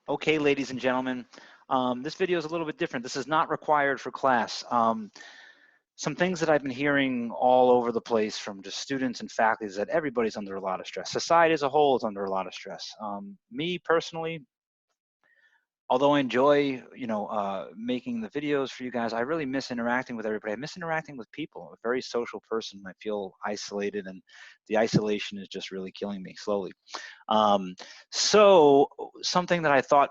Okay, ladies and gentlemen, this video is a little bit different. This is not required for class. Some things that I've been hearing all over the place from just students and faculty is that everybody's under a lot of stress. Society as a whole is under a lot of stress. Me personally, although I enjoy, making the videos for you guys, I really miss interacting with everybody. I miss interacting with people. I'm a very social person. I feel isolated, and the isolation is just really killing me slowly. Um, so something that I thought,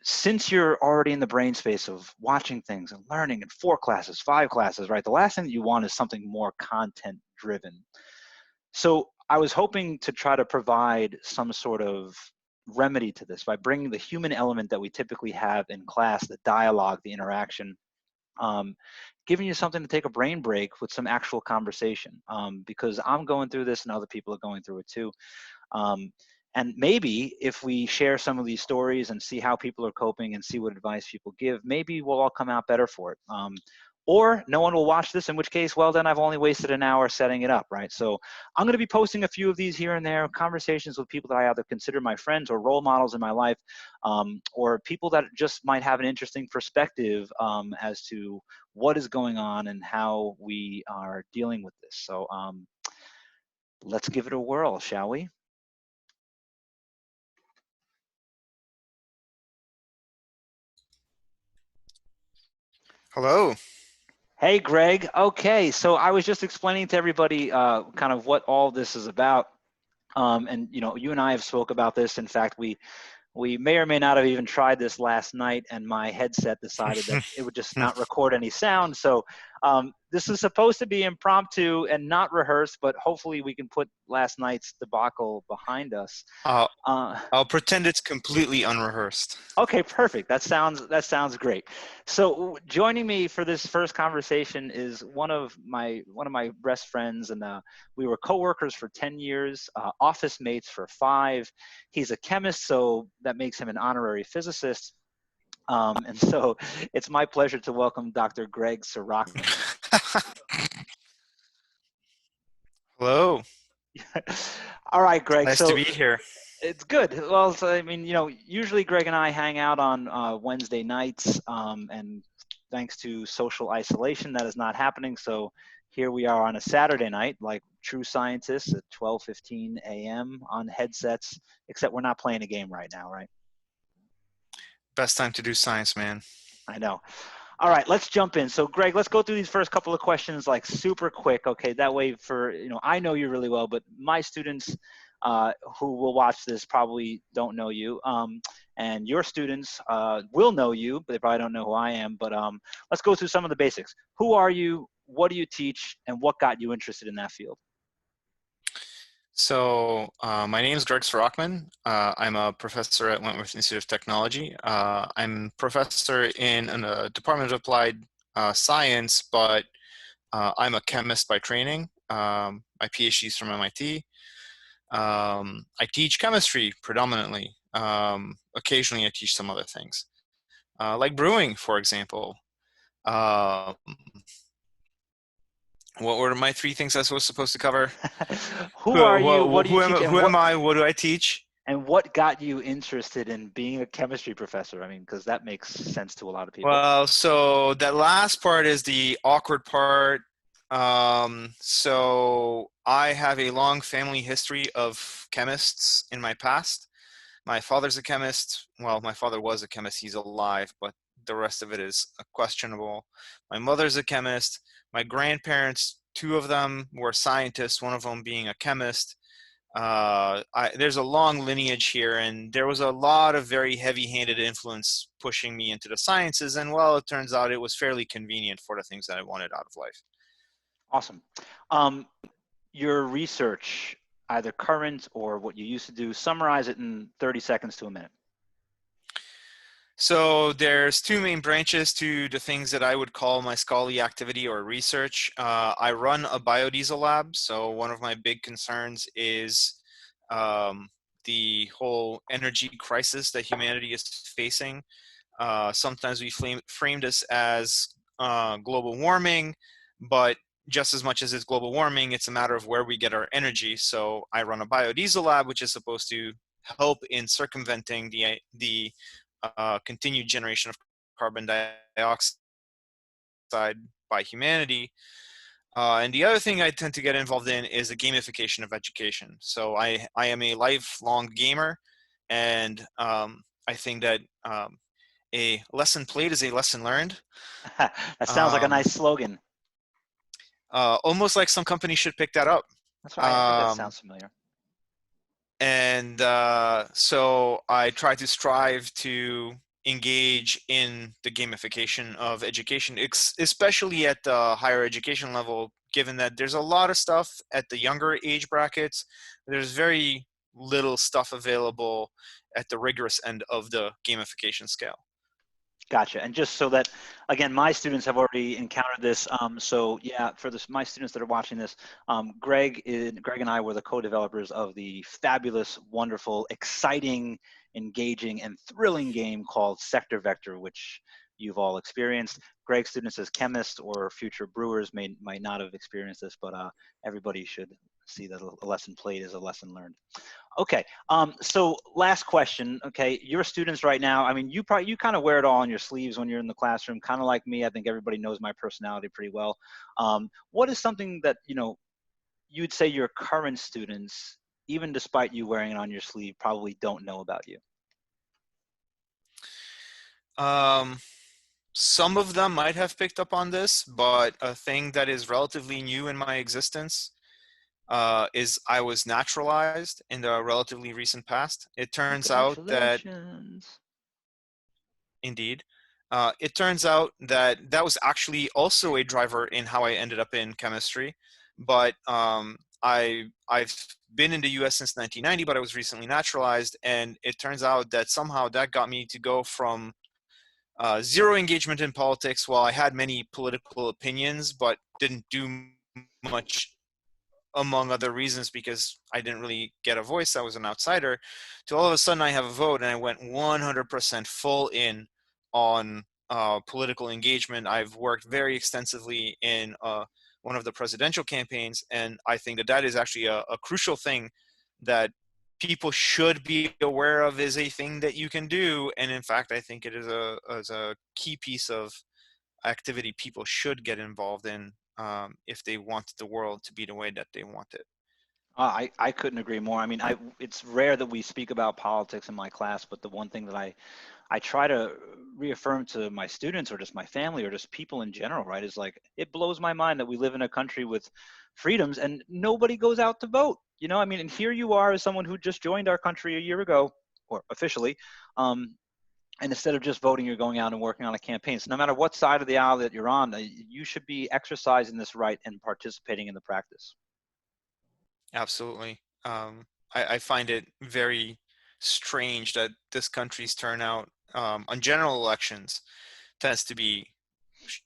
since you're already in the brain space of watching things and learning in 4 classes, 5 classes, right? The last thing that you want is something more content driven. So I was hoping to try to provide some sort of remedy to this by bringing the human element that we typically have in class, the dialogue, the interaction, um, giving you something to take a brain break with some actual conversation, because I'm going through this and other people are going through it too. Um, and maybe if we share some of these stories and see how people are coping and see what advice people give, maybe we'll all come out better for it. Or no one will watch this, in which case, well, then I've only wasted an hour setting it up, right? So I'm going to be posting a few of these here and there, conversations with people that I either consider my friends or role models in my life, or people that just might have an interesting perspective as to what is going on and how we are dealing with this. So let's give it a whirl, shall we? Hello. Hey, Greg. Okay, so I was just explaining to everybody kind of what all this is about. And you and I have spoke about this. In fact, we may or may not have even tried this last night, and my headset decided that it would just not record any sound. So this is supposed to be impromptu and not rehearsed, but hopefully we can put last night's debacle behind us. I'll, Uh, I'll pretend it's completely unrehearsed. Okay, perfect. That sounds great. So joining me for this first conversation is one of my best friends, and we were coworkers for 10 years, office mates for 5. He's a chemist, so that makes him an honorary physicist. And so it's my pleasure to welcome Dr. Greg Sirokman. Hello. All right, Greg. Nice to So be here. it's good. Well, so, I mean, usually Greg and I hang out on Wednesday nights, and thanks to social isolation, that is not happening. So here we are on a Saturday night, like true scientists at 12:15 a.m. on headsets, except we're not playing a game right now, right? Best time to do science, man. I know. All right, let's jump in. So, Greg, let's go through these first couple of questions like super quick. Okay, that way, I know you really well, but my students who will watch this probably don't know you, and your students will know you, but they probably don't know who I am. But let's go through some of the basics. Who are you? What do you teach? And what got you interested in that field? So, my name is Greg Sirokman. I'm a professor at Wentworth Institute of Technology. I'm professor in the Department of Applied Science, but I'm a chemist by training. My PhD is from MIT. I teach chemistry predominantly. Occasionally, I teach some other things, like brewing, for example. Um, what were my 3 things I was supposed to cover? Who are you? What do you teach? Who am I? What do I teach? And what got you interested in being a chemistry professor? I mean, because that makes sense to a lot of people. Well, so that last part is the awkward part. So I have a long family history of chemists in my past. My father's a chemist. Well, my father was a chemist. He's alive, but the rest of it is questionable. My mother's a chemist. My grandparents, 2 of them were scientists, one of them being a chemist. There's a long lineage here, and there was a lot of very heavy-handed influence pushing me into the sciences, and well, it turns out it was fairly convenient for the things that I wanted out of life. Awesome. Um, your research, either current or what you used to do, summarize it in 30 seconds to a minute. So there's 2 main branches to the things that I would call my scholarly activity or research. I run a biodiesel lab, so one of my big concerns is the whole energy crisis that humanity is facing. Sometimes we frame this as global warming, but just as much as it's global warming, it's a matter of where we get our energy. So I run a biodiesel lab, which is supposed to help in circumventing the continued generation of carbon dioxide by humanity. And the other thing I tend to get involved in is the gamification of education. So I am a lifelong gamer, and I think that a lesson played is a lesson learned. That sounds like a Um, nice slogan. Almost like some companies should pick that up. That's right. I think that Um, sounds familiar. and so I try to strive to engage in the gamification of education, especially at the higher education level, given that there's a lot of stuff at the younger age brackets. There's very little stuff available at the rigorous end of the gamification scale. Gotcha. And just so that, again, my students have already encountered this. So yeah, for this, my students that are watching this, Greg and I were the co-developers of the fabulous, wonderful, exciting, engaging, and thrilling game called Sector Vector, which you've all experienced. Greg's students as chemists or future brewers might not have experienced this, but everybody should see that a lesson played is a lesson learned. Okay. So last question. Okay, your students right now. I mean, you kind of wear it all on your sleeves when you're in the classroom. Kind of like me. I think everybody knows my personality pretty well. What is something that you'd say your current students, even despite you wearing it on your sleeve, probably don't know about you? Um, some of them might have picked up on this, but a thing that is relatively new in my existence is I was naturalized in the relatively recent past. It Oh, turns out that, congratulations. indeed, it turns out that that was actually also a driver in how I ended up in chemistry. But I've been in the U.S. since 1990, but I was recently naturalized, and it turns out that somehow that got me to go from zero engagement in politics while I had many political opinions, but didn't do much among other reasons because I didn't really get a voice. I was an outsider. To all of a sudden I have a vote, and I went 100% full in on political engagement. I've worked very extensively in one of the presidential campaigns, and I think that that is actually a crucial thing that people should be aware of, is a thing that you can do. And in fact, I think it is a key piece of activity people should get involved in if they want the world to be the way that they want it. I couldn't agree more. I mean, it's rare that we speak about politics in my class, but the one thing that I try to reaffirm to my students or just my family or just people in general, right, is like it blows my mind that we live in a country with freedoms and nobody goes out to vote. I mean, and here you are as someone who just joined our country a year ago, or officially, and instead of just voting, you're going out and working on a campaign. So no matter what side of the aisle that you're on, you should be exercising this right and participating in the practice. Absolutely. I find it very strange that this country's turnout on general elections tends to be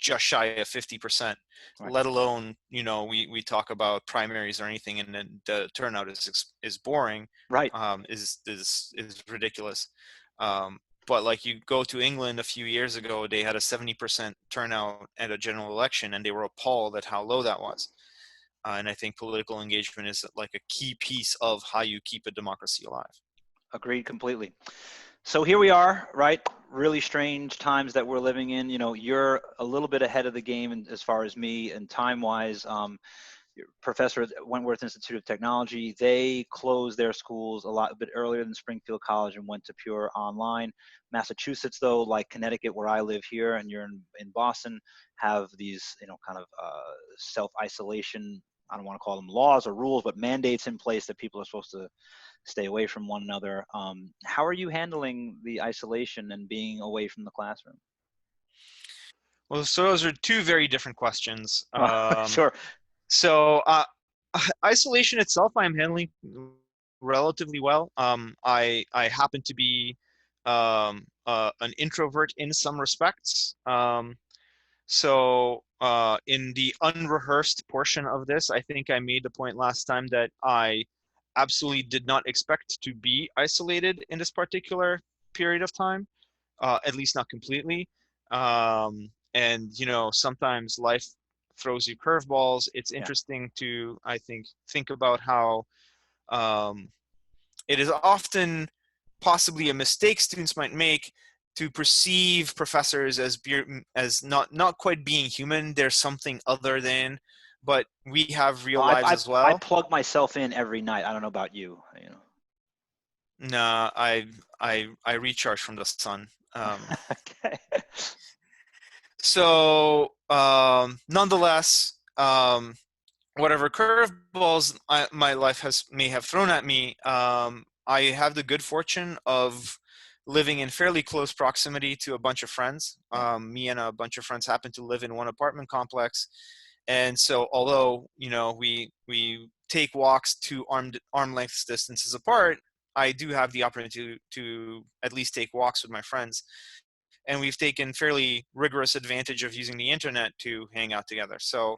just shy of 50%, Right. let alone, we talk about primaries or anything, and then the turnout is boring, Right. is ridiculous. But like, you go to England a few years ago, they had a 70% turnout at a general election, and they were appalled at how low that was. And I think political engagement is like a key piece of how you keep a democracy alive. Agreed completely. So here we are, right? Really strange times that we're living in. You're a little bit ahead of the game as far as me and time wise. Your professor at Wentworth Institute of Technology, they closed their schools a bit earlier than Springfield College and went to pure online. Massachusetts, though, like Connecticut, where I live here, and you're in Boston, have these, kind of self-isolation. I don't want to call them laws or rules, but mandates in place that people are supposed to stay away from one another. How are you handling the isolation and being away from the classroom? Well, so those are two very different questions. Well, sure. So isolation itself, I'm handling relatively well. I happen to be an introvert in some respects. So in the unrehearsed portion of this, I think I made the point last time that I absolutely did not expect to be isolated in this particular period of time, at least not completely. And sometimes life throws you curveballs. It's Yeah. interesting to, I think about how um, it is often possibly a mistake students might make to perceive professors as not quite being human. There's something other than, but we have real Well, lives as I well. plug myself in every night. I don't know about you. You know. Nah, I recharge from the sun. Okay. Nonetheless, whatever curveballs my life may have thrown at me, I have the good fortune of living in fairly close proximity to a bunch of friends. Yeah. Me and a bunch of friends happen to live in one apartment complex, and so although we take walks to arm length distances apart, I do have the opportunity to at least take walks with my friends, and we've taken fairly rigorous advantage of using the internet to hang out together. So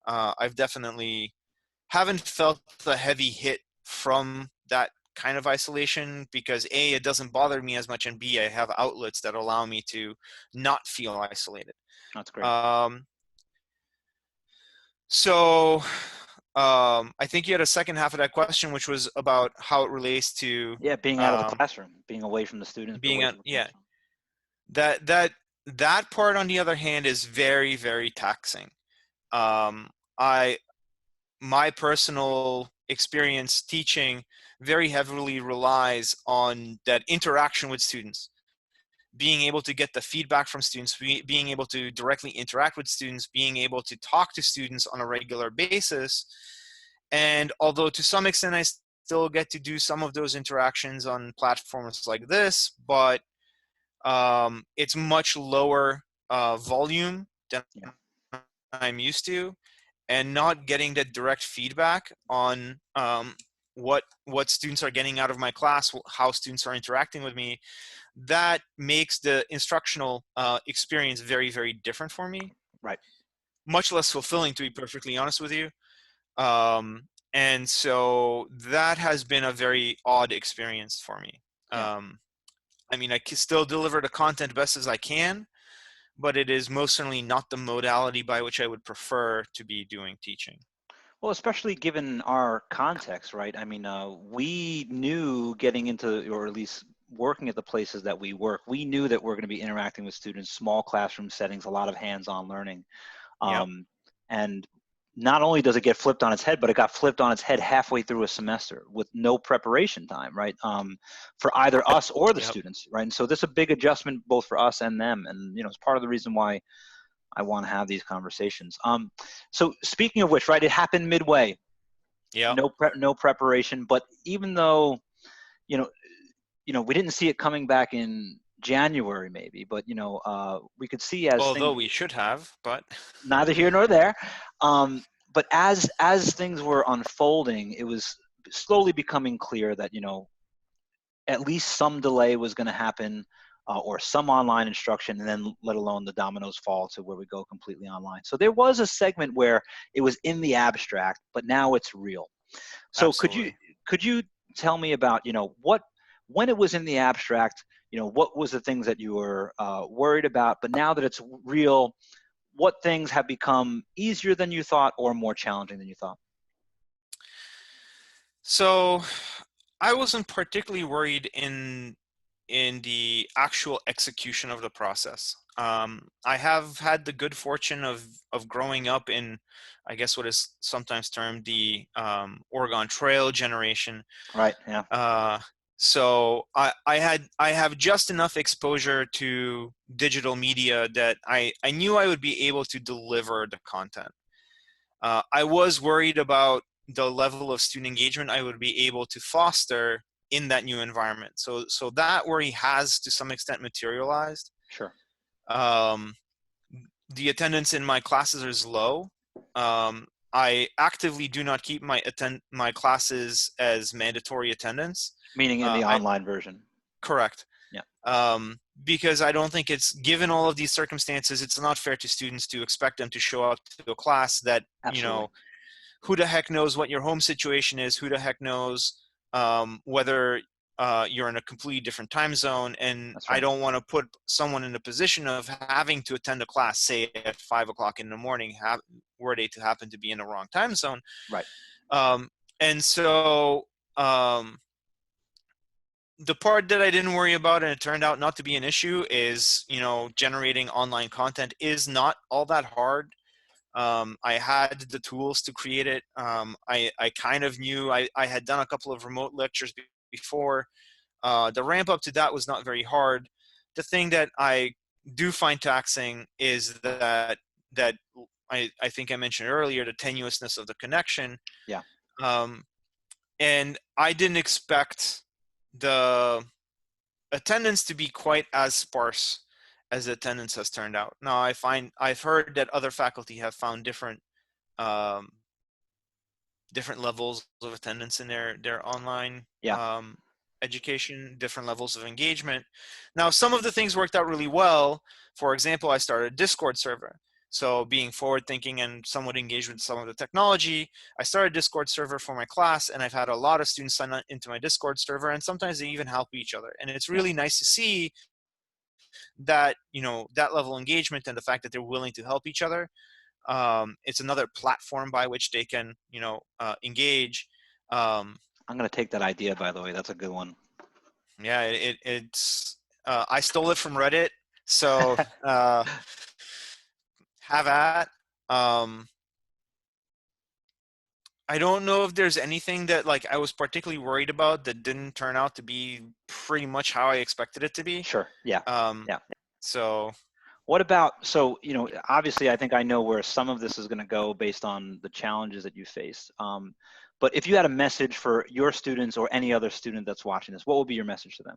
I've definitely haven't felt the heavy hit from that kind of isolation because A, it doesn't bother me as much, and B, I have outlets that allow me to not feel isolated. That's great. Um, so I think you had a second half of that question, which was about how it relates to Yeah, being out of the um, classroom, being away from the students, but being away on. from the Yeah, classroom. that part, on the other hand, is very, very taxing. Um, I my personal experience teaching very heavily relies on that interaction with students, being able to get the feedback from students, being able to directly interact with students, being able to talk to students on a regular basis. And although to some extent I still get to do some of those interactions on platforms like this, but it's much lower volume than Yeah. I'm used to, and not getting that direct feedback on what students are getting out of my class, how students are interacting with me, that makes the instructional experience very, very different for me. Right. Much less fulfilling, to be perfectly honest with you. And so that has been a very odd experience for me. Yeah. Um, I mean, I can still deliver the content best as I can, but it is most certainly not the modality by which I would prefer to be doing teaching. Well, especially given our context, right? I mean, we knew getting into, or at least working at the places that we work, we knew that we're going to be interacting with students, small classroom settings, a lot of hands-on learning. Yep. Um, and not only does it get flipped on its head, but it got flipped on its head halfway through a semester with no preparation time, right? For either us or the Yep. students, right? And so this is a big adjustment both for us and them. And, you know, it's part of the reason why I want to have these conversations. So speaking of which, right, it happened midway, Yep. no preparation, but even though, you know, we didn't see it coming back in January maybe, but, we could see as things, Although we should have, but neither here nor there. But as things were unfolding, it was slowly becoming clear that at least some delay was going to happen, or some online instruction, and then let alone the dominoes fall to where we go completely online. So there was a segment where it was in the abstract, but now it's real. So absolutely. could you tell me about what, when it was in the abstract, what was the things that you were worried about, but now that it's real, what things have become easier than you thought or more challenging than you thought? So I wasn't particularly worried in the actual execution of the process. I have had the good fortune of growing up in, I guess, what is sometimes termed the Oregon Trail generation. Right. Yeah. Uh, so I have just enough exposure to digital media that I knew I would be able to deliver the content. I was worried about the level of student engagement I would be able to foster in that new environment. So that worry has to some extent materialized. Sure. Um, the attendance in my classes is low. I actively do not keep my classes as mandatory attendance. Meaning in the I online version. correct. Yeah. Because I don't think it's, given all of these circumstances, it's not fair to students to expect them to show up to a class that, Absolutely. who the heck knows what your home situation is? Who the heck knows whether you're in a completely different time zone? And That's I right. don't want to put someone in a position of having to attend a class, say at 5 o'clock in the morning, were they to happen to be in the wrong time zone. Right. Um, and so um, the part that I didn't worry about and it turned out not to be an issue is, generating online content is not all that hard. I had the tools to create it. I kind of knew I had done a couple of remote lectures before. The ramp up to that was not very hard. The thing that I do find taxing is that I think I mentioned earlier, the tenuousness of the connection. Yeah. Um, and I didn't expect the attendance to be quite as sparse as the attendance has turned out. Now, I've heard that other faculty have found um, different levels of attendance in their online Yeah. education, different levels of engagement. Now, some of the things worked out really well. For example, I started a Discord server. So being forward thinking and somewhat engaged with some of the technology, I started a Discord server for my class, and I've had a lot of students sign up into my Discord server, and sometimes they even help each other. And it's Yeah. really nice to see that, that level of engagement and the fact that they're willing to help each other. It's another platform by which they can, engage. Um, I'm going to take that idea, by the way. That's a good one. yeah, it's I stole it from Reddit, so have at. Um, I don't know if there's anything that like I was particularly worried about that didn't turn out to be pretty much how I expected it to be. Sure. Yeah. Um, Yeah. so What about, so, obviously I think I know where some of this is going to go based on the challenges that you face. But if you had a message for your students or any other student that's watching this, what would be your message to them?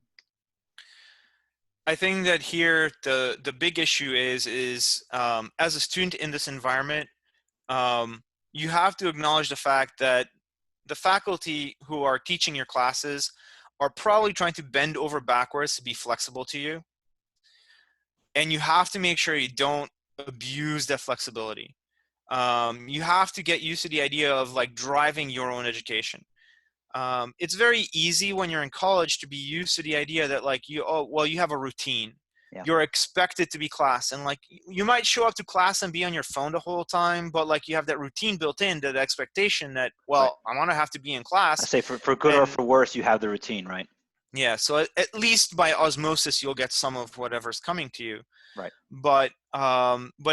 I think that here the big issue is as a student in this environment, you have to acknowledge the fact that the faculty who are teaching your classes are probably trying to bend over backwards to be flexible to you. And you have to make sure you don't abuse that flexibility. You have to get used to the idea of like driving your own education. It's very easy when you're in college to be used to the idea that like you have a routine. Yeah. You're expected to be class, and like you might show up to class and be on your phone the whole time, but like you have that routine built in, that expectation that, Right. well, I'm gonna have to be in I class. say for good or And for worse, you have the routine, right? yeah, so at least by osmosis you'll get some of whatever's coming to you. Right. But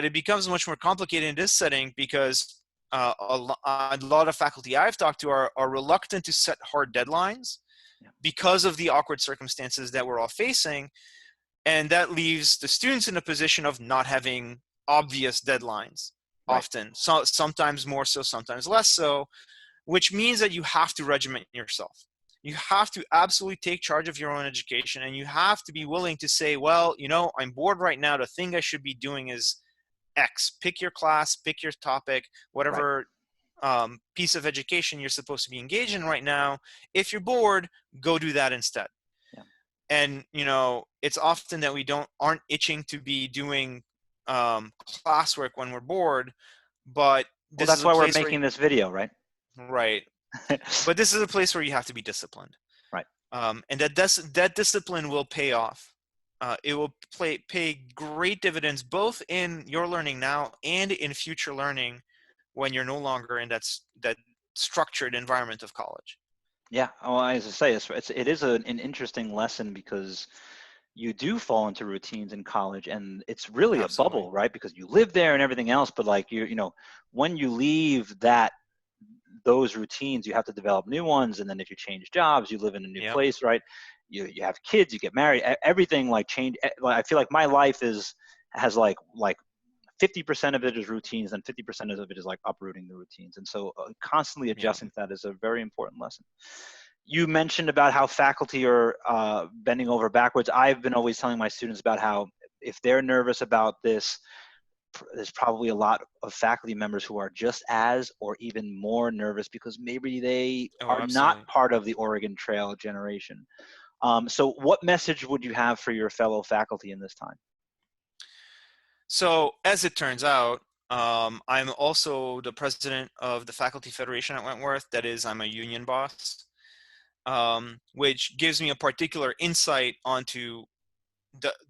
it becomes much more complicated in this setting because a lot of faculty I've talked to are reluctant to set hard deadlines Yeah. because of the awkward circumstances that we're all facing, and that leaves the students in a position of not having obvious deadlines Right. often. So sometimes more so, sometimes less so, which means that you have to regiment yourself. You have to absolutely take charge of your own education, and you have to be willing to say, well, I'm bored right now. The thing I should be doing is X. Pick your class, pick your topic, Right. whatever piece of education you're supposed to be engaged in right now. If you're bored, go do that instead. Yeah. And it's often that we aren't itching to be doing classwork when we're bored, but Well, this is that's a why we're place where making this video, right? right. But this is a place where you have to be disciplined, Right. and that discipline will pay off. It will pay great dividends both in your learning now and in future learning when you're no longer in that structured environment of college. Yeah. Well, as I say, it is an interesting lesson because you do fall into routines in college, and it's really a Absolutely. bubble, right? Because you live there and everything else, but like when you leave those routines, you have to develop new ones, and then if you change jobs, you live in a new Yep. place, right? You have kids, you get married, everything like change. Like, I feel like my life has like 50% of it is routines and 50% of it is like uprooting the routines, and so constantly Yeah. adjusting to that is a very important lesson. You mentioned about how faculty are bending over backwards. I've been always telling my students about how if they're nervous about this, there's probably a lot of faculty members who are just as or even more nervous because maybe they Oh, are not absolutely. part of the Oregon Trail generation. So what message would you have for your fellow faculty in this time? So as it turns out, I'm also the president of the Faculty Federation at Wentworth. That is, I'm a union boss, which gives me a particular insight onto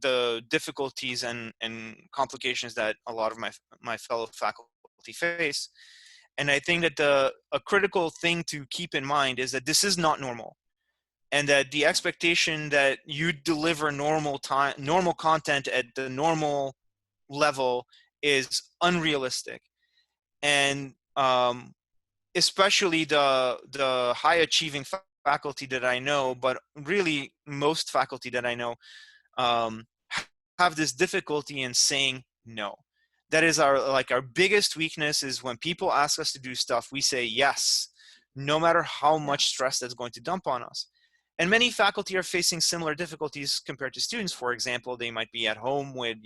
the difficulties and complications that a lot of my fellow faculty face. And I think that a critical thing to keep in mind is that this is not normal. and that the expectation that you deliver normal content at the normal level is unrealistic. And especially the high achieving faculty that I know, but really most faculty that I know, um, have this difficulty in saying no. That is our biggest weakness, is when people ask us to do stuff, we say yes, no matter how Yeah. much stress that's going to dump on us. And many faculty are facing similar difficulties compared to students. For example, they might be at home with,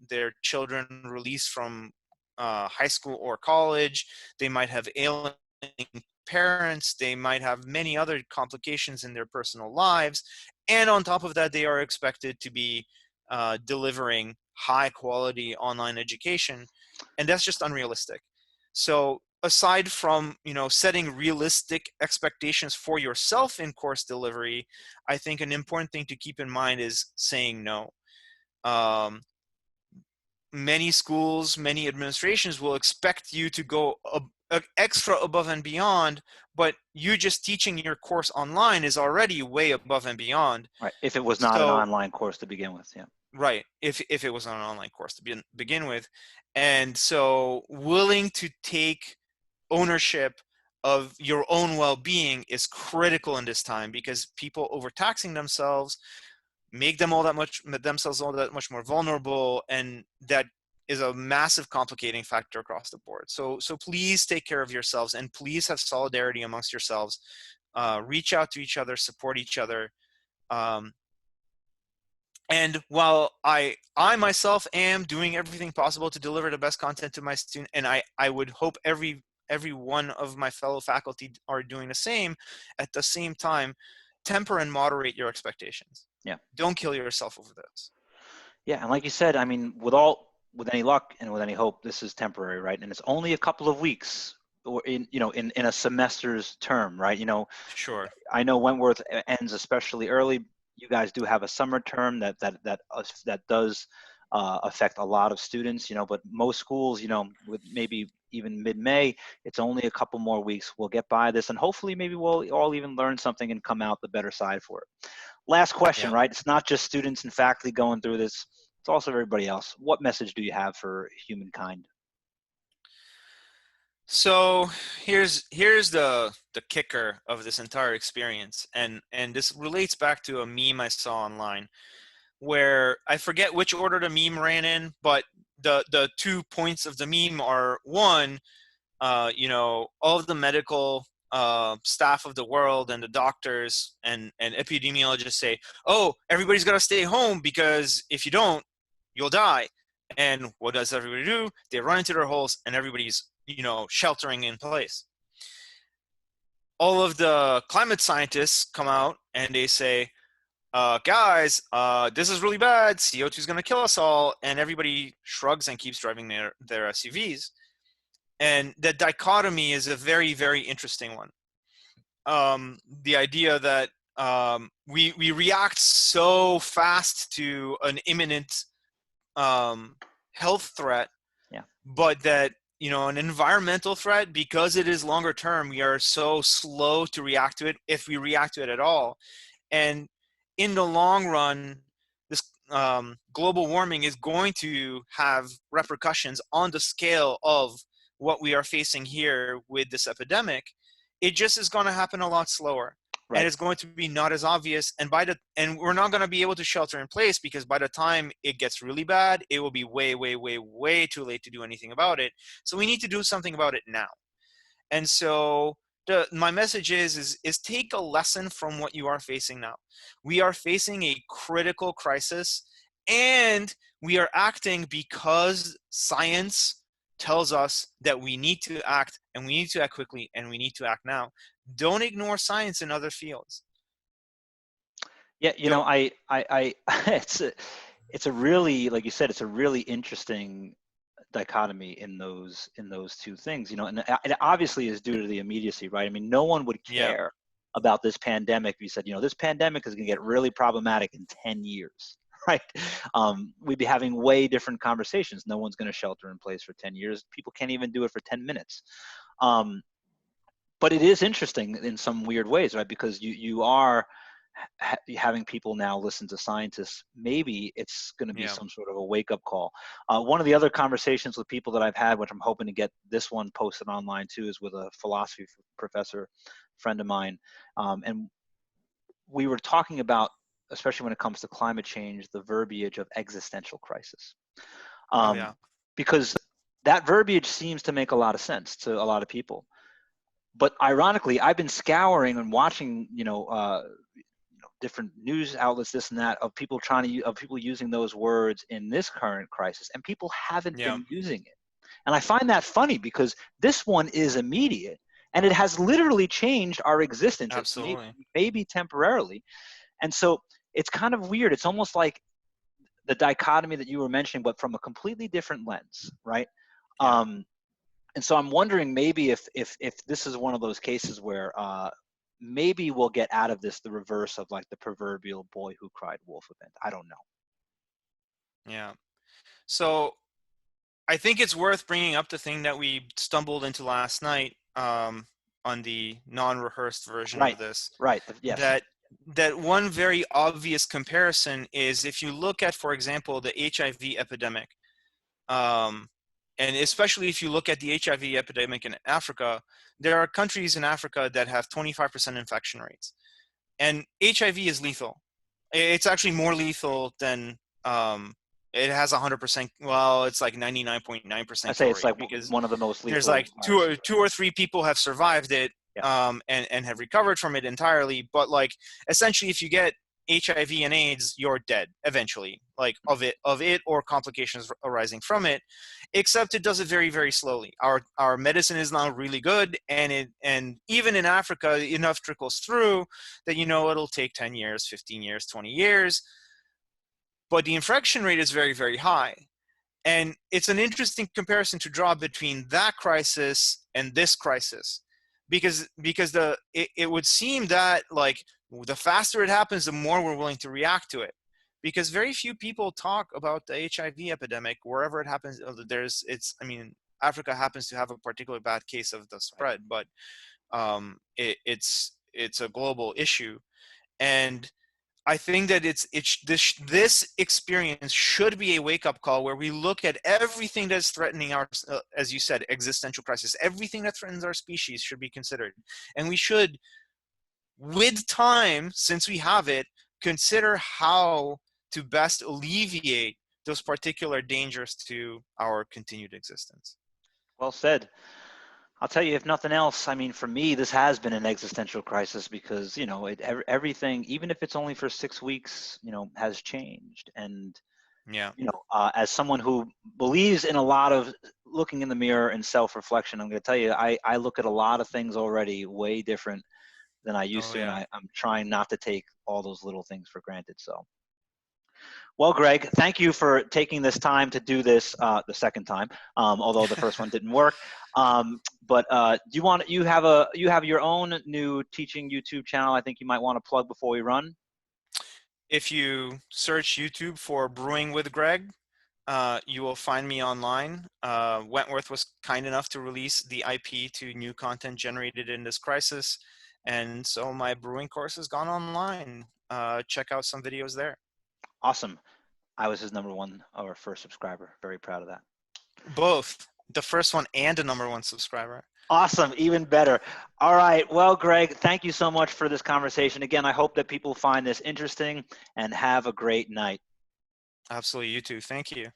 their children released from high school or college. They might have ailing parents. They might have many other complications in their personal lives. And on top of that, they are expected to be delivering high quality online education. And that's just unrealistic. So aside from, setting realistic expectations for yourself in course delivery, I think an important thing to keep in mind is saying no. Um, Many schools, many administrations will expect you to go extra above and beyond, but you just teaching your course online is already way above and beyond. Right. If it was not an So, online course to begin with. Yeah. right, if it was an online course to begin with. And so willing to take ownership of your own well-being is critical in this time, because people overtaxing themselves make themselves all that much more vulnerable, and that is a massive complicating factor across the board. So please take care of yourselves, and please have solidarity amongst yourselves. Reach out to each other, support each other. Um, and while I myself am doing everything possible to deliver the best content to my student, and I would hope every one of my fellow faculty are doing the same, at the same time, temper and moderate your expectations. Yeah. Don't kill yourself over this. Yeah. And like you said, I mean, with any luck and with any hope, this is temporary, right? And it's only a couple of weeks, or in a semester's term, right? Sure. I know Wentworth ends especially early. You guys do have a summer term that does affect a lot of students, but most schools, with maybe even mid-May, it's only a couple more weeks. We'll get by this, and hopefully maybe we'll all even learn something and come out the better side for it. Last question, Yeah. right? It's not just students and faculty going through this. It's also everybody else. What message do you have for humankind? So here's the kicker of this entire experience, and this relates back to a meme I saw online, where I forget which order the meme ran in, but the 2 points of the meme are: one, all of the medical staff of the world and the doctors and epidemiologists say, oh, everybody's got to stay home, because if you don't, you'll die. And what does everybody do? They run into their holes, and everybody's sheltering in place. All of the climate scientists come out and they say, guys, this is really bad. CO2 is going to kill us all. And everybody shrugs and keeps driving their SUVs. And the dichotomy is a very, very interesting one. The idea that we react so fast to an imminent health threat, Yeah. but that an environmental threat, because it is longer term, we are so slow to react to it, if we react to it at all. And in the long run, this global warming is going to have repercussions on the scale of what we are facing here with this epidemic. It just is going to happen a lot slower, and Right. it's going to be not as obvious. And we're not going to be able to shelter in place, because by the time it gets really bad, it will be way, way, way, way too late to do anything about it. So we need to do something about it now. And so my message is take a lesson from what you are facing now. We are facing a critical crisis, and we are acting because science tells us that we need to act, and we need to act quickly, and we need to act now. Don't ignore science in other fields. Yeah. Don't. It's a really, like you said, it's a really interesting dichotomy in those two things, and it obviously is due to the immediacy, right? I mean, no one would Yeah. care about this pandemic if you said, this pandemic is going to get really problematic in 10 years, right? We'd be having way different conversations. No one's going to shelter in place for 10 years. People can't even do it for 10 minutes. But it is interesting in some weird ways, right? Because you are having people now listen to scientists, maybe it's going to be Yeah. some sort of a wake-up call. One of the other conversations with people that I've had, which I'm hoping to get this one posted online too, is with a philosophy professor friend of mine. And we were talking about, especially when it comes to climate change, the verbiage of existential crisis. Oh Um, yeah. because that verbiage seems to make a lot of sense to a lot of people. But ironically, I've been scouring and watching, different news outlets, this and that, of people of people using those words in this current crisis, and people haven't Yeah. been using it. And I find that funny because this one is immediate and it has literally changed our existence, if Absolutely. maybe temporarily. And so it's kind of weird. It's almost like the dichotomy that you were mentioning, but from a completely different lens, right? Yeah. And so I'm wondering maybe if this is one of those cases where maybe we'll get out of this the reverse of like the proverbial boy who cried wolf event. I don't know. Yeah. So I think it's worth bringing up the thing that we stumbled into last night, on the non-rehearsed version Right, of this. right. Yes, That one very obvious comparison is if you look at, for example, the HIV epidemic, um, and especially if you look at the HIV epidemic in Africa, there are countries in Africa that have 25% infection rates, and HIV is lethal. It's actually more lethal than, it has 100%. Well, it's like I 99.9% say kill it's rate like because one of the most there's lethal like viruses. two or three people have survived it, Yeah. and have recovered from it entirely. But like essentially, if you get HIV and AIDS, you're dead eventually, like of it or complications arising from it. Except it does it very, very slowly. Our medicine is now really good, and even in Africa, enough trickles through that it'll take 10 years, 15 years, 20 years, but the infection rate is very, very high. And it's an interesting comparison to draw between that crisis and this crisis, because it would seem that like the faster it happens, the more we're willing to react to it, because very few people talk about the HIV epidemic wherever it happens. Africa happens to have a particularly bad case of the Right. spread, but it's a global issue. And I think that this experience should be a wake-up call where we look at everything that's threatening our, as you said, existential crisis. Everything that threatens our species should be considered, and we should, with time, since we have it, consider how to best alleviate those particular dangers to our continued existence. Well said. I'll tell you, if nothing else, I mean, for me, this has been an existential crisis because, everything, even if it's only for 6 weeks, has changed. And, Yeah. as someone who believes in a lot of looking in the mirror and self-reflection, I'm going to tell you, I look at a lot of things already way different than I used Oh to. And yeah. I'm trying not to take all those little things for granted. So. Well, Greg, thank you for taking this time to do this the second time, although the first one didn't work. But you have your own new teaching YouTube channel? I think you might want to plug before we run. If you search YouTube for Brewing with Greg, you will find me online. Wentworth was kind enough to release the IP to new content generated in this crisis, and so my brewing course has gone online. Check out some videos there. Awesome. I was his number one or first subscriber. Very proud of that. Both the first one and a #1 subscriber. Awesome, even better. All right. Well, Greg, thank you so much for this conversation. Again, I hope that people find this interesting and have a great night. Absolutely, you too. Thank you.